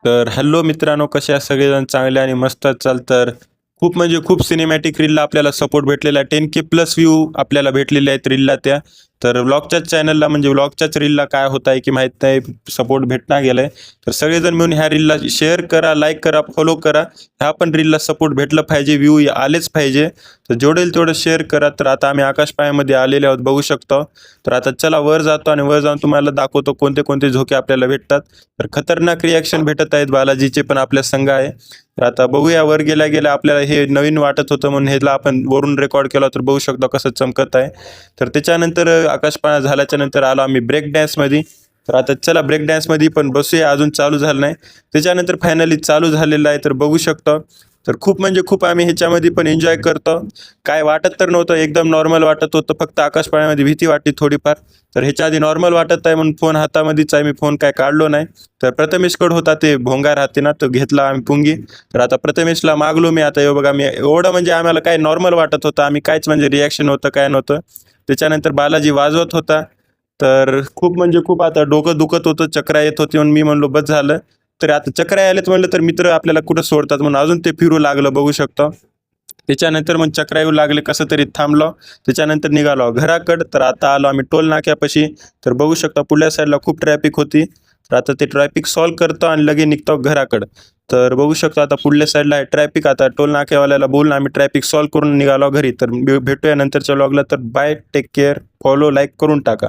तर हॅलो मित्रांनो, कसे आहात सगळेजण? चांगले आणि मस्त असाल तर खूप म्हणजे खूप सिनेमॅटिक रीलला आपल्याला सपोर्ट भेटलेला आहे. 10K प्लस व्ह्यू आपल्याला भेटलेले आहेत रीलला त्या. तर व्लॉगच्याच चॅनलला म्हणजे व्लॉगच्याच रीलला काय होत आहे की माहीत नाही, सपोर्ट भेटणार गेलाय. तर सगळेजण मिळून ह्या रीलला शेअर करा, लाईक करा, फॉलो करा. ह्या पण रीलला सपोर्ट भेटलं पाहिजे, व्ह्यू आलेच पाहिजे. तर जेवढेल तेवढं शेअर करा. तर आता आम्ही आकाश पाळ्यामध्ये आलेले आहोत, बघू शकतो. तर आता चला वर जातो आणि वर जाऊन तुम्हाला दाखवतो कोणते कोणते झोके आपल्याला भेटतात. तर खतरनाक रिॲक्शन भेटत आहेत बालाजीचे पण आपल्या संघ आहे. तर आता बघूया, वर गेल्या गेल्या आपल्याला हे नवीन वाटत होतं म्हणून ह्याला आपण वरून रेकॉर्ड केला. तर बघू शकतो कसं चमकत आहे. तर त्याच्यानंतर आकाशपाळा झाल्याच्या नंतर आलो आम्ही ब्रेक डॅन्समध्ये. तर आता चला ब्रेक डॅन्समध्ये पण बसूया, अजून चालू झालं नाही. त्याच्यानंतर फायनली चालू झालेलं आहे. तर बघू शकतो. तर खूप म्हणजे खूप आम्ही ह्याच्यामध्ये पण एन्जॉय करतो. काय वाटत तर नव्हतं, एकदम नॉर्मल वाटत होतं. फक्त आकाशपाळ्यामध्ये भीती वाटली थोडीफार. तर ह्याच्या आधी नॉर्मल वाटत आहे म्हणून फोन हातामध्येच आहे, मी फोन काय काढलो नाही. तर प्रथमेशकडे होता ते भोंगा राहते ना, तो घेतला आम्ही पुंगी. तर आता प्रथमेशला मागलो मी. आता हे बघा, मी एवढं म्हणजे आम्हाला काय नॉर्मल वाटत होतं, आम्ही काहीच म्हणजे रिॲक्शन होतं काय नव्हतं. त्याच्यानंतर बालाजी वाजवत होता. तर खूप म्हणजे खूप आता डोकं दुखत होतं, चक्रा येत होती म्हणून मी म्हणलो बस झालं. तर आता चक्रा आलेत म्हणलं तर मित्र आपल्याला कुठं सोडतात म्हणून अजून ते फिरू लागलं, बघू शकतो. त्याच्यानंतर मग चक्रा येऊ लागले, कसं तरी थांबलो. त्याच्यानंतर निघालो घराकडं. तर आता आलो आम्ही टोल नाक्यापाशी. तर बघू शकता पुढल्या साईडला खूप ट्रॅफिक होती. तर आता ते ट्रॅफिक सॉल्व करतो आणि लगे निघतो घराकडं. तर बघू शकतो आता पुढल्या साईडला आहे ट्रॅफिक. आता टोल नाक्यावाल्याला बोलून आम्ही ट्रॅफिक सॉल्व करून निघालो घरी. तर भेटूया नंतरच्या व्लॉगला. तर bye, take care, follow, like करून टाका.